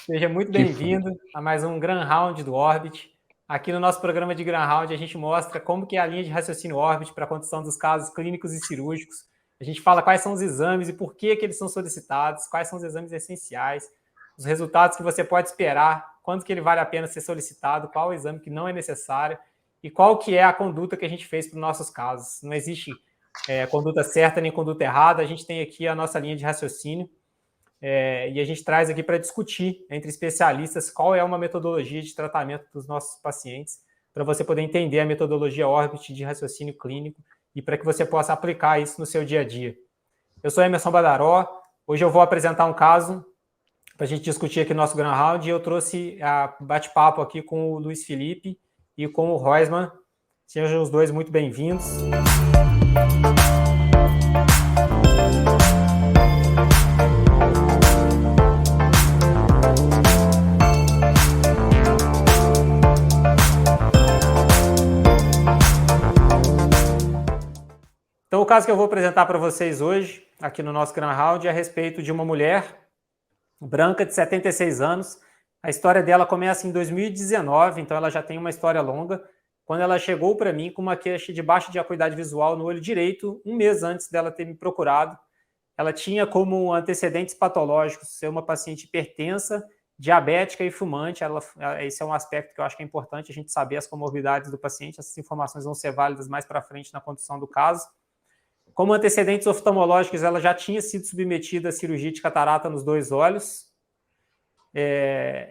Seja muito Que bem-vindo a mais um Grand Round do Orbit. Aqui no nosso programa de Grand Round, a gente mostra como que é a linha de raciocínio Orbit para a condução dos casos clínicos e cirúrgicos. A gente fala quais são os exames e por que eles são solicitados, quais são os exames essenciais, os resultados que você pode esperar, quanto que ele vale a pena ser solicitado, qual o exame que não é necessário e qual que é a conduta que a gente fez para os nossos casos. Não existe conduta certa nem conduta errada, a gente tem aqui a nossa linha de raciocínio. E a gente traz aqui para discutir entre especialistas qual é uma metodologia de tratamento dos nossos pacientes, para você poder entender a metodologia Orbit de raciocínio clínico e para que você possa aplicar isso no seu dia a dia. Eu sou Emerson Badaró, hoje eu vou apresentar um caso para a gente discutir aqui no nosso Grand Round e eu trouxe bate-papo aqui com o Luiz Felipe e com o Roisman. Sejam os dois muito bem-vindos. Então, o caso que eu vou apresentar para vocês hoje, aqui no nosso Grand Round, é a respeito de uma mulher branca de 76 anos. A história dela começa em 2019, então ela já tem uma história longa. Quando ela chegou para mim com uma queixa de baixa de acuidade visual no olho direito, um mês antes dela ter me procurado, ela tinha como antecedentes patológicos ser uma paciente hipertensa, diabética e fumante. Esse é um aspecto que eu acho que é importante a gente saber as comorbidades do paciente. Essas informações vão ser válidas mais para frente na condução do caso. Como antecedentes oftalmológicos, ela já tinha sido submetida a cirurgia de catarata nos dois olhos.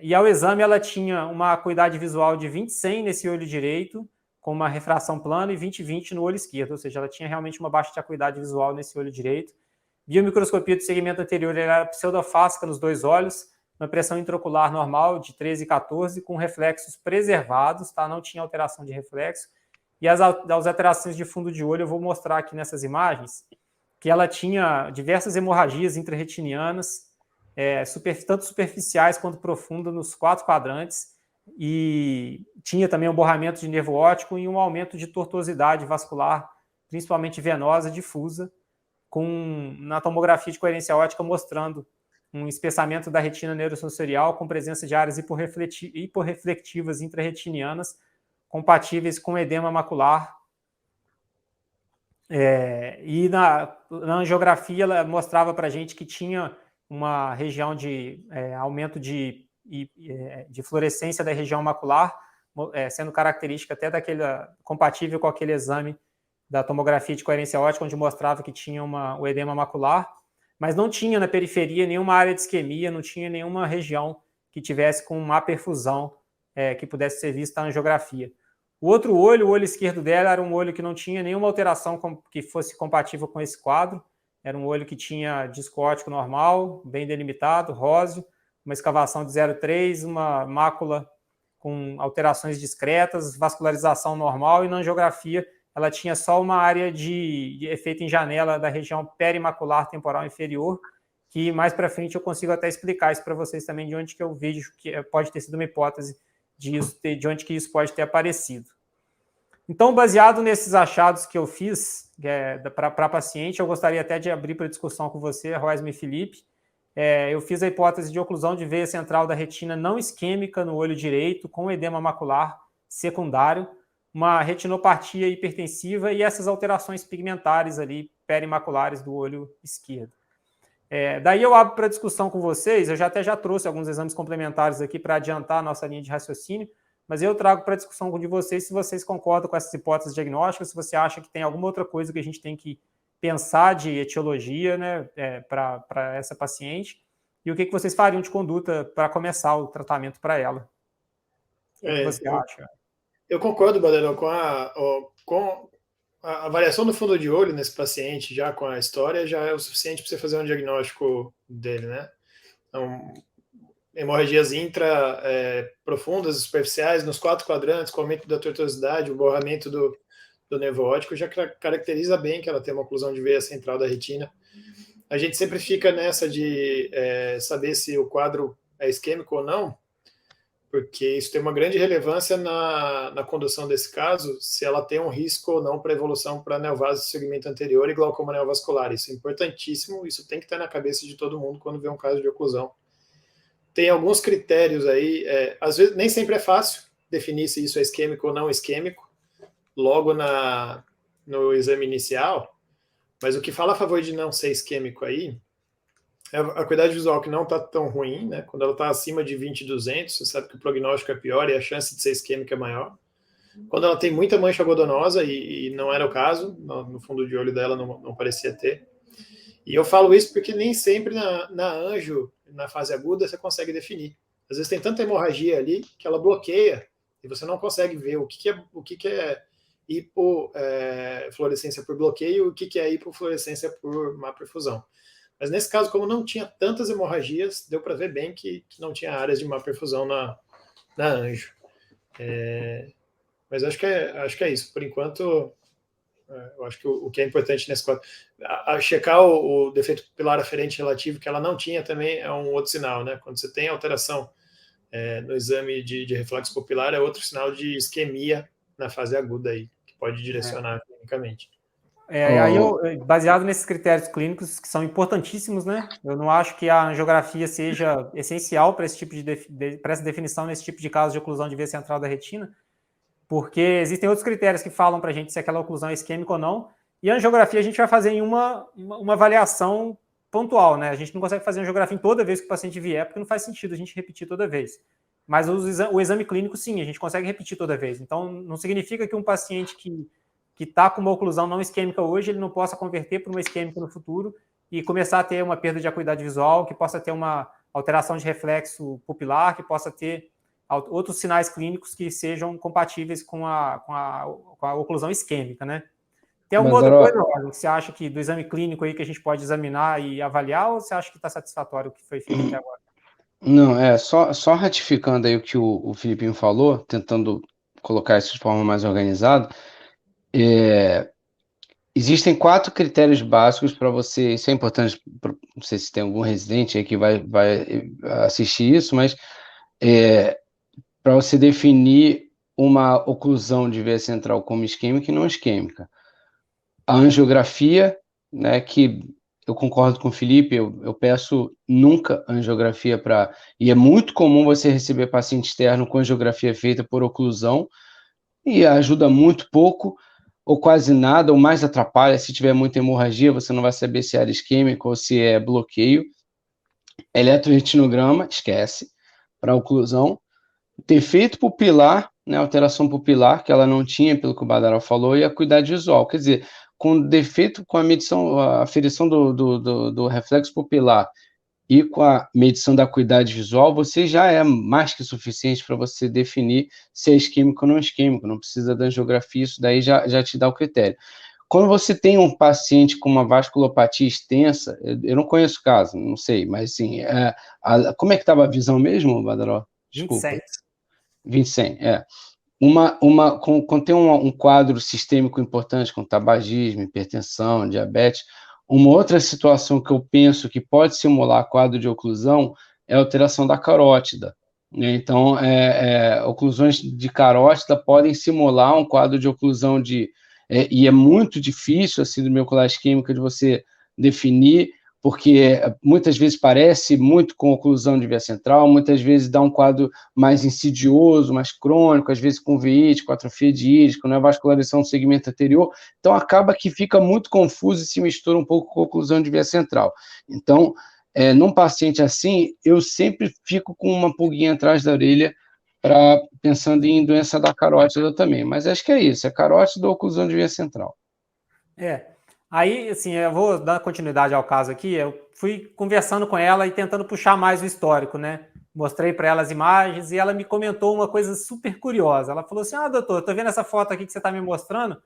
E ao exame, ela tinha uma acuidade visual de 20/100 nesse olho direito, com uma refração plana, e 20/20 no olho esquerdo, ou seja, ela tinha realmente uma baixa de acuidade visual nesse olho direito. Biomicroscopia do segmento anterior era pseudofáscica nos dois olhos, uma pressão intraocular normal de 13/14, com reflexos preservados, tá? Não tinha alteração de reflexo. E as alterações de fundo de olho eu vou mostrar aqui nessas imagens, que ela tinha diversas hemorragias intrarretinianas, tanto superficiais quanto profundas nos 4 quadrantes, e tinha também um borramento de nervo óptico e um aumento de tortuosidade vascular, principalmente venosa, difusa, na tomografia de coerência óptica mostrando um espessamento da retina neurosensorial com presença de áreas hiporreflectivas intrarretinianas, compatíveis com edema macular. E na angiografia ela mostrava para a gente que tinha uma região de aumento de fluorescência da região macular, sendo característica até compatível com aquele exame da tomografia de coerência óptica, onde mostrava que tinha o edema macular, mas não tinha na periferia nenhuma área de isquemia, não tinha nenhuma região que tivesse com má perfusão que pudesse ser vista na angiografia. O outro olho, o olho esquerdo dela, era um olho que não tinha nenhuma alteração que fosse compatível com esse quadro. Era um olho que tinha disco óptico normal, bem delimitado, róseo, uma escavação de 0,3, uma mácula com alterações discretas, vascularização normal, e na angiografia ela tinha só uma área de efeito em janela da região perimacular temporal inferior, que mais para frente eu consigo até explicar isso para vocês também, de onde que eu vejo que pode ter sido uma hipótese de onde que isso pode ter aparecido. Então, baseado nesses achados que eu fiz para a paciente, eu gostaria até de abrir para discussão com você, Roisman e Felipe. Eu fiz a hipótese de oclusão de veia central da retina não isquêmica no olho direito, com edema macular secundário, uma retinopatia hipertensiva e essas alterações pigmentares ali, perimaculares do olho esquerdo. Daí eu abro para discussão com vocês. Eu já trouxe alguns exames complementares aqui para adiantar a nossa linha de raciocínio, mas eu trago para discussão de vocês se vocês concordam com essas hipóteses diagnósticas, se você acha que tem alguma outra coisa que a gente tem que pensar de etiologia, né, para essa paciente, e o que vocês fariam de conduta para começar o tratamento para ela. O que você acha? Eu concordo, Badaró, com a avaliação do fundo de olho nesse paciente, já com a história, já é o suficiente para você fazer um diagnóstico dele, né? Então, hemorragias profundas, superficiais, nos 4 quadrantes, com aumento da tortuosidade, o borramento do nervo óptico, já caracteriza bem que ela tem uma oclusão de veia central da retina. A gente sempre fica nessa de saber se o quadro é isquêmico ou não, porque isso tem uma grande relevância na condução desse caso, se ela tem um risco ou não para evolução para neovasas do segmento anterior e glaucoma neovascular. Isso é importantíssimo, isso tem que estar na cabeça de todo mundo quando vê um caso de oclusão. tem alguns critérios aí, às vezes nem sempre é fácil definir se isso é isquêmico ou não isquêmico, logo no exame inicial, mas o que fala a favor de não ser isquêmico aí é a acuidade visual que não está tão ruim, né? Quando ela está acima de 20/200, você sabe que o prognóstico é pior e a chance de ser isquêmica é maior. Quando ela tem muita mancha algodonosa, e não era o caso, no fundo de olho dela não parecia ter. E eu falo isso porque nem sempre na anjo, na fase aguda, você consegue definir. Às vezes tem tanta hemorragia ali que ela bloqueia e você não consegue ver o que é hipofluorescência por bloqueio e o que é hipofluorescência por má perfusão. Mas nesse caso, como não tinha tantas hemorragias, deu para ver bem que não tinha áreas de má perfusão na anjo. Mas acho que é isso. Por enquanto, eu acho que o que é importante nesse quadro, checar o defeito pupilar aferente relativo, que ela não tinha também, é um outro sinal, né? Quando você tem alteração no exame de reflexo pupilar, é outro sinal de isquemia na fase aguda aí, que pode direcionar clinicamente. Aí baseado nesses critérios clínicos que são importantíssimos, né? Eu não acho que a angiografia seja essencial para esse tipo para essa definição nesse tipo de caso de oclusão de veia central da retina, porque existem outros critérios que falam para a gente se aquela oclusão é isquêmica ou não, e a angiografia a gente vai fazer em uma avaliação pontual, né? A gente não consegue fazer angiografia em toda vez que o paciente vier, porque não faz sentido a gente repetir toda vez. Mas o exame clínico, sim, a gente consegue repetir toda vez. Então, não significa que um paciente que está com uma oclusão não isquêmica hoje, ele não possa converter para uma isquêmica no futuro e começar a ter uma perda de acuidade visual, que possa ter uma alteração de reflexo pupilar, que possa ter outros sinais clínicos que sejam compatíveis com a oclusão isquêmica, né? Tem alguma outra coisa, Orlando, que você acha que do exame clínico aí que a gente pode examinar e avaliar, ou você acha que está satisfatório o que foi feito até agora? Não, só ratificando aí o que o Filipinho falou, tentando colocar isso de forma mais organizada, existem 4 critérios básicos para você, isso é importante, não sei se tem algum residente aí que vai assistir isso, mas para você definir uma oclusão de veia central como isquêmica e não isquêmica. A angiografia, né, que eu concordo com o Felipe, eu peço nunca angiografia para... E é muito comum você receber paciente externo com angiografia feita por oclusão, e ajuda muito pouco, ou quase nada, ou mais atrapalha. Se tiver muita hemorragia, você não vai saber se é área isquêmica ou se é bloqueio. Eletroretinograma, esquece, para oclusão. Defeito pupilar, né, alteração pupilar, que ela não tinha, pelo que o Badaró falou, e a acuidade visual. Quer dizer, com defeito, com a medição, a aferição do reflexo pupilar e com a medição da acuidade visual, você já é mais que suficiente para você definir se é isquêmico ou não isquêmico, não precisa da angiografia, isso daí já te dá o critério. Quando você tem um paciente com uma vasculopatia extensa, eu não conheço o caso, não sei, mas assim, como é que estava a visão mesmo, Badaró? Desculpa. 20/100, quando tem um quadro sistêmico importante, com tabagismo, hipertensão, diabetes, uma outra situação que eu penso que pode simular quadro de oclusão é a alteração da carótida, né? Então, oclusões de carótida podem simular um quadro de oclusão e é muito difícil, a síndrome ocular isquêmica, de você definir, porque muitas vezes parece muito com oclusão de veia central, muitas vezes dá um quadro mais insidioso, mais crônico, às vezes com veíte, com atrofia de íris, com neovascularização do segmento anterior, então acaba que fica muito confuso e se mistura um pouco com oclusão de veia central. Então, num paciente assim, eu sempre fico com uma pulguinha atrás da orelha, pensando em doença da carótida também, mas acho que é isso, é carótida ou oclusão de veia central. Aí, assim, eu vou dar continuidade ao caso aqui. Eu fui conversando com ela e tentando puxar mais o histórico, né? Mostrei para ela as imagens e ela me comentou uma coisa super curiosa. Ela falou assim: doutor, eu tô vendo essa foto aqui que você está me mostrando.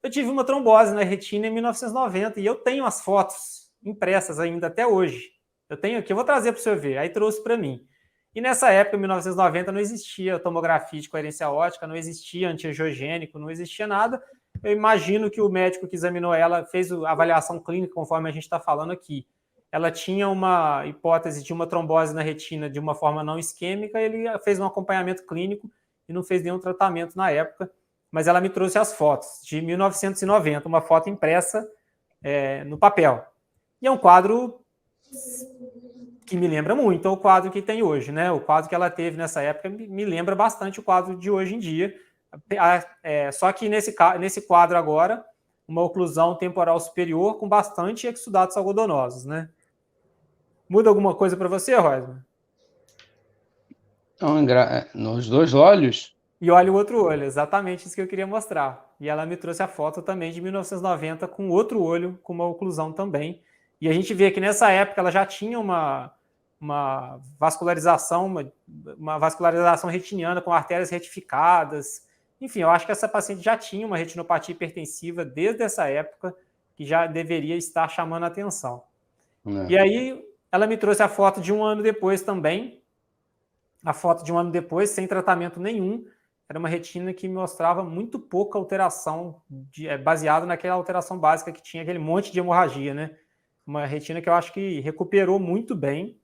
Eu tive uma trombose na retina em 1990 e eu tenho as fotos impressas ainda até hoje. Eu tenho aqui, eu vou trazer para o senhor ver. Aí trouxe para mim. E nessa época, em 1990, não existia tomografia de coerência óptica, não existia antiangiogênico, não existia nada. Eu imagino que o médico que examinou ela fez a avaliação clínica, conforme a gente está falando aqui. Ela tinha uma hipótese de uma trombose na retina de uma forma não isquêmica, ele fez um acompanhamento clínico e não fez nenhum tratamento na época, mas ela me trouxe as fotos de 1990, uma foto impressa no papel. E é um quadro que me lembra muito o quadro que tem hoje, né? O quadro que ela teve nessa época me lembra bastante o quadro de hoje em dia. Só que nesse quadro agora, uma oclusão temporal superior com bastante exudatos algodonosos, né? Muda alguma coisa para você, Rosman? Nos dois olhos? E olha o outro olho, exatamente isso que eu queria mostrar. E ela me trouxe a foto também de 1990 com outro olho, com uma oclusão também. E a gente vê que nessa época ela já tinha uma vascularização, uma vascularização retiniana com artérias retificadas. Enfim, eu acho que essa paciente já tinha uma retinopatia hipertensiva desde essa época, que já deveria estar chamando a atenção. E aí ela me trouxe a foto de um ano depois também, a foto de um ano depois, sem tratamento nenhum. Era uma retina que mostrava muito pouca alteração, baseado naquela alteração básica que tinha aquele monte de hemorragia, né? Uma retina que eu acho que recuperou muito bem.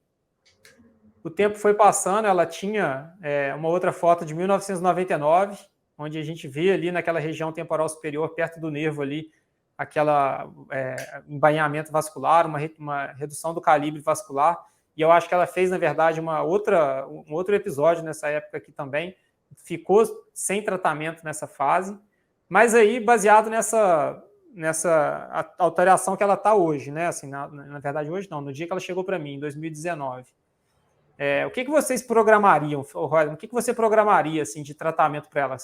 O tempo foi passando, ela tinha uma outra foto de 1999, onde a gente vê ali naquela região temporal superior, perto do nervo ali, aquela embainhamento vascular, uma redução do calibre vascular. E eu acho que ela fez, na verdade, um outro episódio nessa época aqui também. Ficou sem tratamento nessa fase, mas aí baseado nessa alteração que ela está hoje, né? Assim, na verdade, hoje não, no dia que ela chegou para mim, em 2019. O que vocês programariam, Rosman? O que você programaria assim, de tratamento para ela?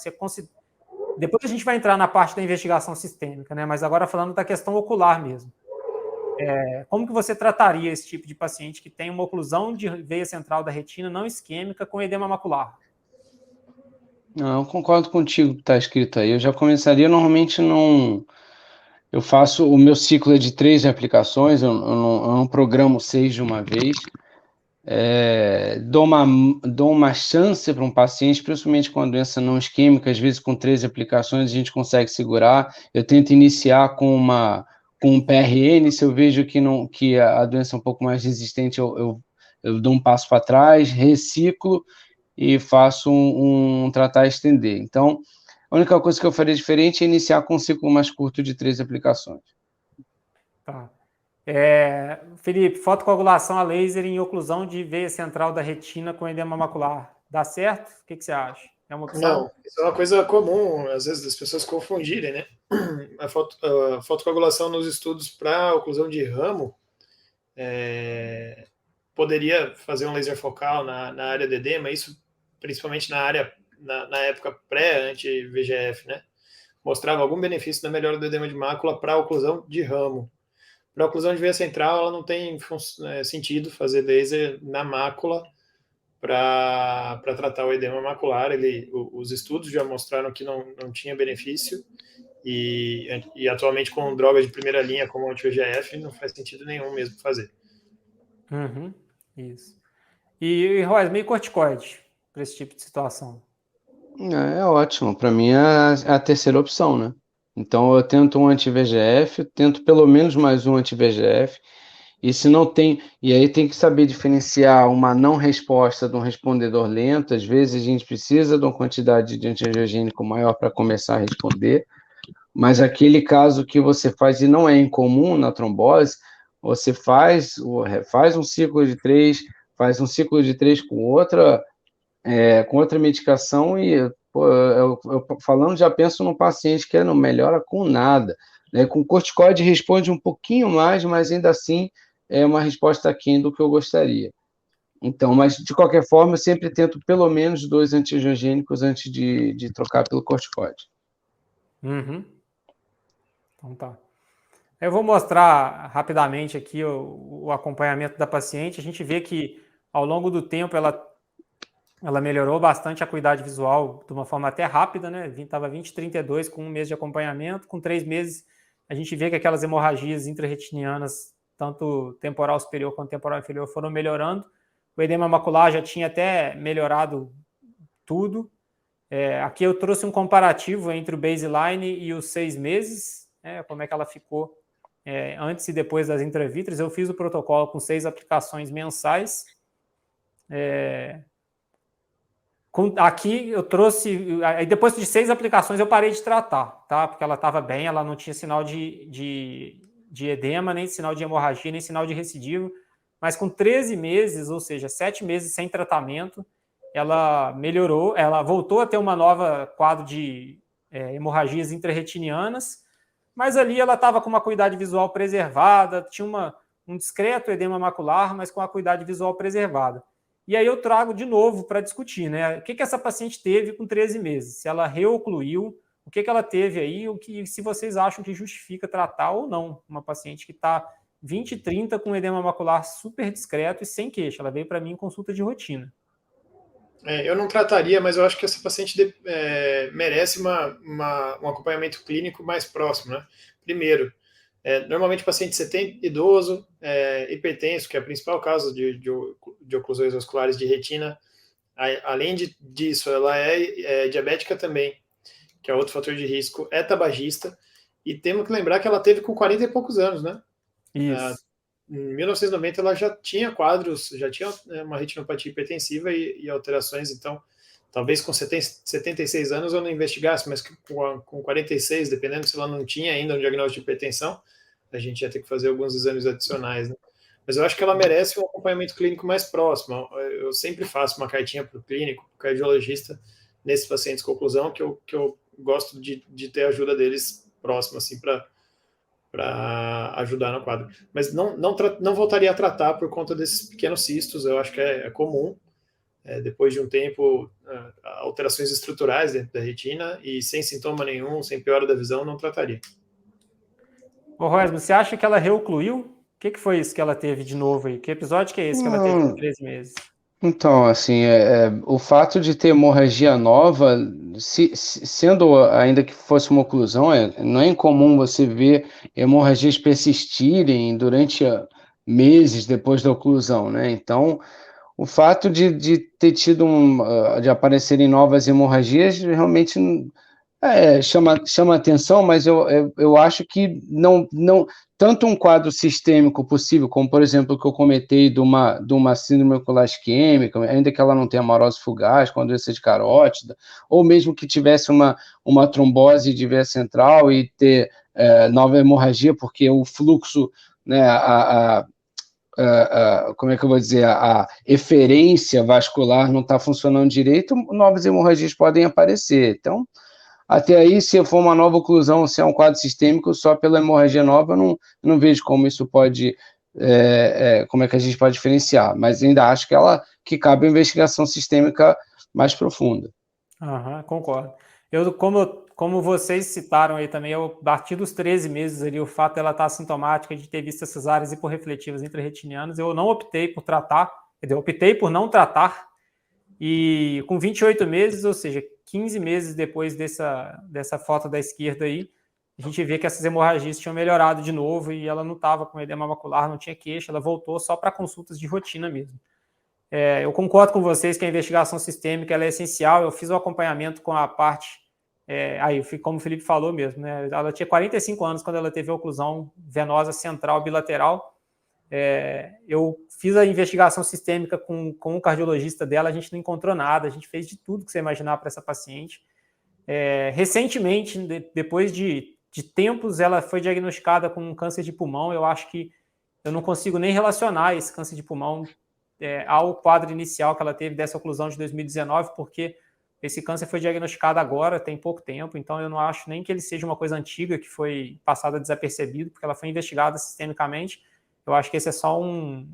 Depois a gente vai entrar na parte da investigação sistêmica, né? Mas agora falando da questão ocular mesmo. Como que você trataria esse tipo de paciente que tem uma oclusão de veia central da retina não isquêmica com edema macular? Não, eu concordo contigo que está escrito aí. Eu já começaria, normalmente não... Eu faço, o meu ciclo é de 3 aplicações, eu não programo 6 de uma vez. Dou uma chance para um paciente, principalmente com a doença não isquêmica, às vezes com 3 aplicações a gente consegue segurar. Eu tento iniciar com um PRN, se eu vejo que a doença é um pouco mais resistente, eu dou um passo para trás, reciclo e faço um tratar e estender. Então, a única coisa que eu faria diferente é iniciar com um ciclo mais curto de 3 aplicações. Tá. Felipe, fotocoagulação a laser em oclusão de veia central da retina com edema macular. Dá certo? O que você acha? É uma opção? Não, isso é uma coisa comum, às vezes, das pessoas confundirem, né? A fotocoagulação nos estudos para oclusão de ramo poderia fazer um laser focal na área de edema, isso principalmente na época pré-anti-VEGF, né? Mostrava algum benefício na melhora do edema de mácula para oclusão de ramo. Para oclusão de veia central, ela não tem sentido fazer laser na mácula para tratar o edema macular. Os estudos já mostraram que não tinha benefício e atualmente com drogas de primeira linha como o anti-VEGF não faz sentido nenhum mesmo fazer. Uhum, isso. E Rosman, meio corticoide para esse tipo de situação? É ótimo, para mim é a terceira opção, né? Então eu tento um anti-VEGF, tento pelo menos mais um anti-VEGF, e se não tem, e aí tem que saber diferenciar uma não resposta de um respondedor lento. Às vezes a gente precisa de uma quantidade de antiangiogênico maior para começar a responder, mas aquele caso que você faz e não é incomum na trombose, você faz um ciclo de 3, faz um ciclo de 3 com outra medicação e eu falando já penso num paciente que não melhora com nada, né? Com corticoide responde um pouquinho mais, mas ainda assim é uma resposta aquém do que eu gostaria. Então, mas de qualquer forma eu sempre tento pelo menos 2 antiangiogênicos antes de trocar pelo corticoide. Uhum. Então tá. Eu vou mostrar rapidamente aqui o acompanhamento da paciente. A gente vê que ao longo do tempo ela melhorou bastante a acuidade visual de uma forma até rápida, né? Estava 20/32 com 1 mês de acompanhamento. Com 3 meses, a gente vê que aquelas hemorragias intrarretinianas, tanto temporal superior quanto temporal inferior, foram melhorando. O edema macular já tinha até melhorado tudo. Aqui eu trouxe um comparativo entre o baseline e os 6 meses, como é que ela ficou antes e depois das intravítreas. Eu fiz o protocolo com 6 aplicações mensais. Aqui eu trouxe, aí depois de 6 aplicações eu parei de tratar, tá? Porque ela estava bem, ela não tinha sinal de edema, nem sinal de hemorragia, nem sinal de recidivo. mas com 13 meses, ou seja, 7 meses sem tratamento, ela melhorou, ela voltou a ter uma nova quadro de hemorragias intrarretinianas, mas ali ela estava com uma acuidade visual preservada, tinha um discreto edema macular, mas com a acuidade visual preservada. E aí eu trago de novo para discutir, né? O que essa paciente teve com 13 meses? Se ela reocluiu, o que ela teve aí, se vocês acham que justifica tratar ou não uma paciente que está 20, 30 com edema macular super discreto e sem queixa. Ela veio para mim em consulta de rotina. Eu não trataria, mas eu acho que essa paciente merece um acompanhamento clínico mais próximo, né? Primeiro, normalmente paciente 70, idoso, hipertenso, que é a principal causa de oclusões vasculares de retina. Além disso, ela é diabética também, que é outro fator de risco, é tabagista, e temos que lembrar que ela teve com 40 e poucos anos, né? Isso. Em 1990 ela já tinha quadros, já tinha uma retinopatia hipertensiva e alterações, então talvez com 76 anos eu não investigasse, mas com 46, dependendo se ela não tinha ainda um diagnóstico de hipertensão, a gente ia ter que fazer alguns exames adicionais, né? Mas eu acho que ela merece um acompanhamento clínico mais próximo. Eu sempre faço uma cartinha para o clínico, para o cardiologista, nesses pacientes com oclusão, que eu gosto de ter a ajuda deles próximo, assim, para ajudar no quadro. Mas não voltaria a tratar por conta desses pequenos cistos, eu acho que é comum, depois de um tempo, alterações estruturais dentro da retina, e sem sintoma nenhum, sem piora da visão, não trataria. Ô, Rosmo, você acha que ela reocluiu? O que foi isso que ela teve de novo aí? Que episódio que é esse que ela teve com 13 meses? Então, assim, o fato de ter hemorragia nova, sendo ainda que fosse uma oclusão, não é incomum você ver hemorragias persistirem durante meses depois da oclusão, né? Então, o fato de ter tido de aparecerem novas hemorragias realmente chama atenção, mas eu acho que não tanto um quadro sistêmico possível, como, por exemplo, o que eu comentei de uma síndrome ocular isquêmica, ainda que ela não tenha amarose fugaz, com a doença de carótida, ou mesmo que tivesse uma trombose de veia central e ter nova hemorragia, porque o fluxo, né, como é que eu vou dizer, a eferência vascular não está funcionando direito, novas hemorragias podem aparecer. Então, até aí, se for uma nova oclusão, se é um quadro sistêmico, só pela hemorragia nova, eu não vejo como isso pode, como é que a gente pode diferenciar, mas ainda acho que cabe a investigação sistêmica mais profunda. Concordo. Como vocês citaram aí também, eu bati dos 13 meses ali, o fato dela estar assintomática, de ter visto essas áreas hiporrefletivas intrarretinianas, eu não optei por tratar, eu optei por não tratar, e com 28 meses, ou seja, 15 meses depois dessa foto da esquerda aí, a gente vê que essas hemorragias tinham melhorado de novo e ela não estava com edema macular, não tinha queixa, ela voltou só para consultas de rotina mesmo. Eu concordo com vocês que a investigação sistêmica ela é essencial, eu fiz o acompanhamento com a parte, como o Felipe falou mesmo, né? Ela tinha 45 anos quando ela teve a oclusão venosa central bilateral. Eu fiz a investigação sistêmica com o cardiologista dela, a gente não encontrou nada, a gente fez de tudo que você imaginar para essa paciente. Recentemente, depois de tempos, ela foi diagnosticada com um câncer de pulmão. Eu acho que eu não consigo nem relacionar esse câncer de pulmão ao quadro inicial que ela teve dessa oclusão de 2019, porque esse câncer foi diagnosticado agora, tem pouco tempo, então eu não acho nem que ele seja uma coisa antiga que foi passada desapercebido, porque ela foi investigada sistemicamente. Eu acho que esse é só um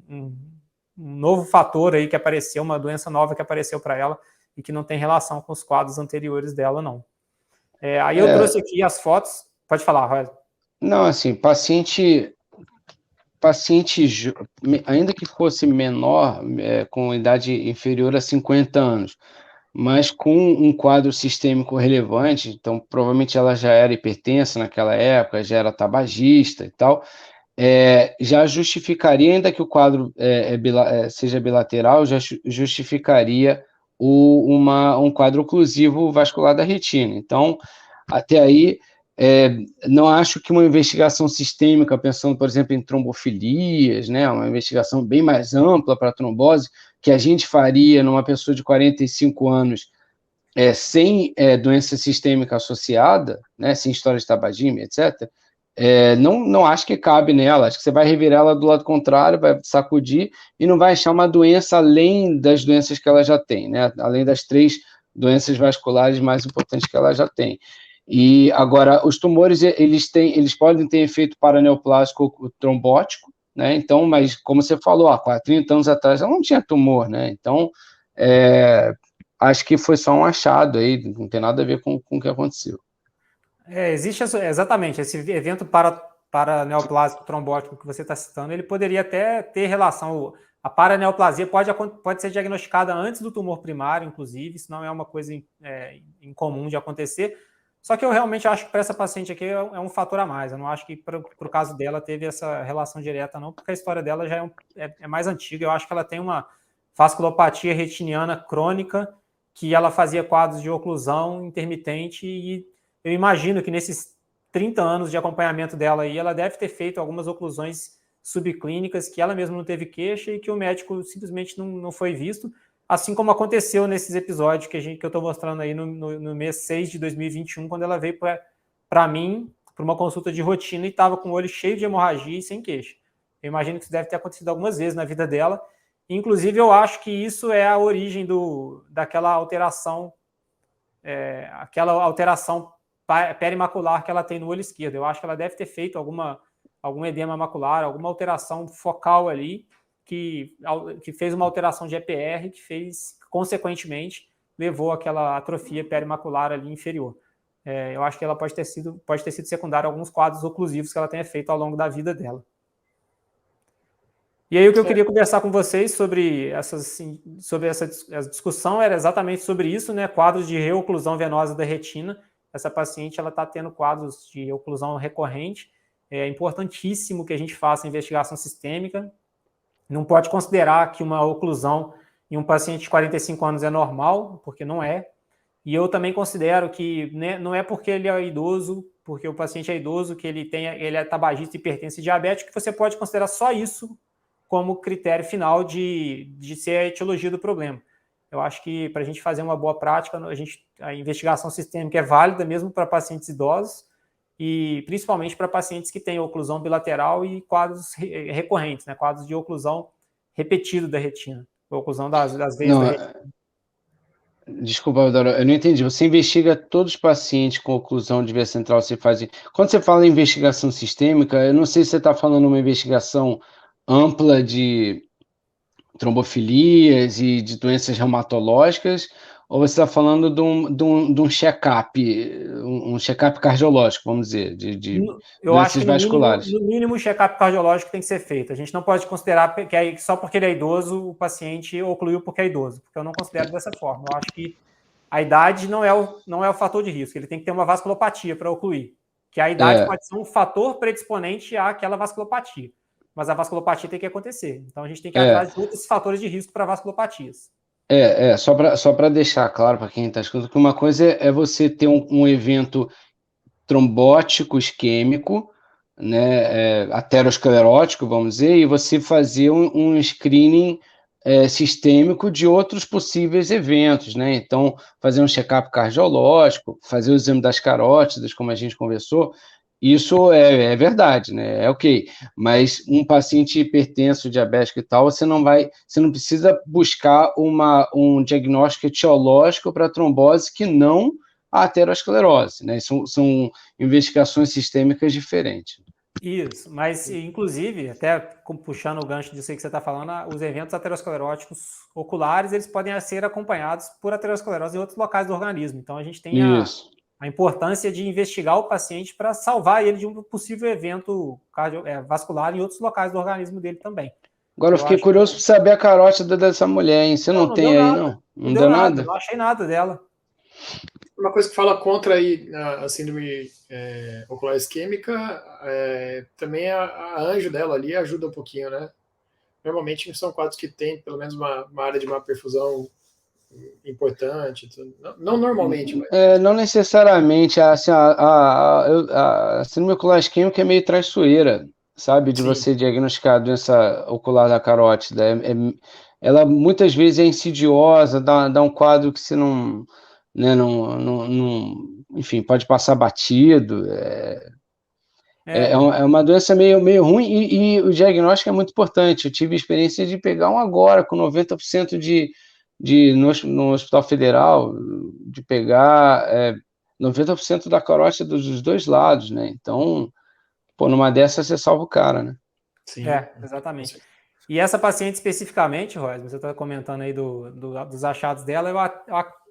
novo fator aí que apareceu, uma doença nova que apareceu para ela e que não tem relação com os quadros anteriores dela, não. Aí eu trouxe aqui as fotos. Pode falar, Rosa. Não, assim, paciente, ainda que fosse menor, com idade inferior a 50 anos, mas com um quadro sistêmico relevante, então provavelmente ela já era hipertensa naquela época, já era tabagista e tal, já justificaria, ainda que o quadro seja bilateral, já justificaria um quadro oclusivo vascular da retina. Então, até aí, não acho que uma investigação sistêmica, pensando, por exemplo, em trombofilias, né, uma investigação bem mais ampla para trombose, que a gente faria numa pessoa de 45 anos sem doença sistêmica associada, né, sem história de tabagismo, etc., não acho que cabe nela. Acho que você vai revirar ela do lado contrário, vai sacudir e não vai achar uma doença além das doenças que ela já tem, né? Além das 3 doenças vasculares mais importantes que ela já tem. E agora, os tumores, eles podem ter efeito paraneoplásico trombótico, né? Então, mas como você falou, há 30 anos atrás ela não tinha tumor, né? Então, acho que foi só um achado aí, não tem nada a ver com o que aconteceu. Existe exatamente esse evento paraneoplásico trombótico que você está citando, ele poderia até ter relação. A paraneoplasia pode ser diagnosticada antes do tumor primário, inclusive, isso não é uma coisa incomum de acontecer. Só que eu realmente acho que para essa paciente aqui é um fator a mais. Eu não acho que para o caso dela teve essa relação direta, não, porque a história dela já é mais antiga. Eu acho que ela tem uma vasculopatia retiniana crônica, que ela fazia quadros de oclusão intermitente, e eu imagino que nesses 30 anos de acompanhamento dela aí, ela deve ter feito algumas oclusões subclínicas que ela mesma não teve queixa e que o médico simplesmente não foi visto, assim como aconteceu nesses episódios que eu estou mostrando aí no mês 6 de 2021, quando ela veio para mim, para uma consulta de rotina, e estava com o olho cheio de hemorragia e sem queixa. Eu imagino que isso deve ter acontecido algumas vezes na vida dela. Inclusive, eu acho que isso é a origem daquela alteração, perimacular que ela tem no olho esquerdo. Eu acho que ela deve ter feito algum edema macular, alguma alteração focal ali, que fez uma alteração de EPR, que fez, consequentemente, levou àquela atrofia perimacular ali inferior. Eu acho que ela pode ter sido secundária a alguns quadros oclusivos que ela tenha feito ao longo da vida dela. E aí o que eu queria conversar com vocês sobre essa discussão era exatamente sobre isso, né? Quadros de reoclusão venosa da retina. Essa paciente ela está tendo quadros de oclusão recorrente. É importantíssimo que a gente faça investigação sistêmica. Não pode considerar que uma oclusão em um paciente de 45 anos é normal, porque não é. E eu também considero que, né, não é porque ele é idoso, porque o paciente é idoso, que ele é tabagista, hipertenso e diabético, que você pode considerar só isso como critério final de ser a etiologia do problema. Eu acho que para a gente fazer uma boa prática, a investigação sistêmica é válida mesmo para pacientes idosos e principalmente para pacientes que têm oclusão bilateral e quadros recorrentes, né, quadros de oclusão repetido da retina, oclusão das veias da retina. Desculpa, Dora, eu não entendi. Você investiga todos os pacientes com oclusão de veia central, você faz... Quando você fala em investigação sistêmica, eu não sei se você está falando uma investigação ampla de trombofilias e de doenças reumatológicas, ou você está falando de um check-up, um check-up cardiológico, vamos dizer, de eu acho que vasculares? No mínimo, o check-up cardiológico tem que ser feito. A gente não pode considerar que só porque ele é idoso, o paciente ocluiu porque é idoso, porque eu não considero dessa forma. Eu acho que a idade não é o fator de risco, ele tem que ter uma vasculopatia para ocluir, que a idade pode ser um fator predisponente àquela vasculopatia, mas a vasculopatia tem que acontecer. Então a gente tem que ir atrás de outros fatores de risco para vasculopatias. Só para deixar claro para quem está escutando, que uma coisa é você ter um evento trombótico isquêmico, né, aterosclerótico, vamos dizer, e você fazer um screening sistêmico de outros possíveis eventos, né? Então, fazer um check-up cardiológico, fazer o exame das carótidas, como a gente conversou, isso é verdade, né? É ok. Mas um paciente hipertenso, diabético e tal, você não precisa buscar um diagnóstico etiológico para trombose que não a aterosclerose, né? São investigações sistêmicas diferentes. Isso, mas inclusive, até puxando o gancho disso aí que você está falando, os eventos ateroscleróticos oculares, eles podem ser acompanhados por aterosclerose em outros locais do organismo. Então a gente tem a importância de investigar o paciente para salvar ele de um possível evento vascular em outros locais do organismo dele também. Agora eu fiquei curioso para saber a carótida dessa mulher, hein? Você não tem aí, não? Não deu nada, não achei nada dela. Uma coisa que fala contra aí a síndrome ocular isquêmica, também a anjo dela ali ajuda um pouquinho, né? Normalmente são quadros que tem pelo menos uma área de má perfusão importante, não normalmente, mas... não necessariamente, assim, a síndrome ocular isquêmica é meio traiçoeira, sabe, de você diagnosticar a doença ocular da carótida. Ela muitas vezes é insidiosa, dá um quadro que você não, né, enfim, pode passar batido. É uma doença meio ruim e o diagnóstico é muito importante. Eu tive a experiência de pegar um agora com 90% no Hospital Federal, de pegar 90% da carótida dos dois lados, né? Então, pô, numa dessas você salva o cara, né? Sim. Exatamente. E essa paciente especificamente, Roy, você está comentando aí dos achados dela,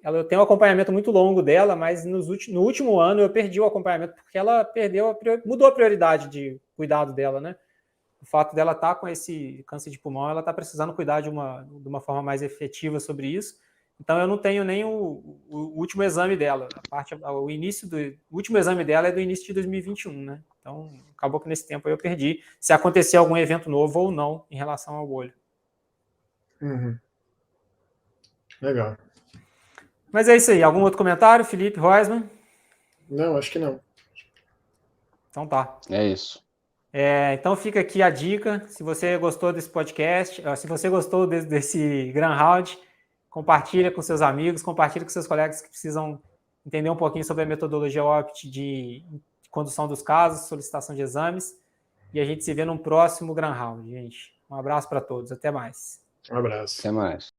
eu tenho um acompanhamento muito longo dela, mas no último ano eu perdi o acompanhamento porque ela mudou a prioridade de cuidado dela, né? O fato dela estar com esse câncer de pulmão, ela está precisando cuidar de uma forma mais efetiva sobre isso. Então eu não tenho nem o último exame dela. O último exame dela é do início de 2021, né? Então acabou que nesse tempo eu perdi se acontecer algum evento novo ou não em relação ao olho. Uhum. Legal. Mas é isso aí. Algum outro comentário, Felipe Reusmann? Não, acho que não. Então tá. É isso. Então fica aqui a dica. Se você gostou desse podcast, se você gostou desse Grand Round, compartilha com seus amigos, compartilha com seus colegas que precisam entender um pouquinho sobre a metodologia OPT de condução dos casos, solicitação de exames. E a gente se vê num próximo Grand Round, gente. Um abraço para todos. Até mais. Um abraço. Até mais.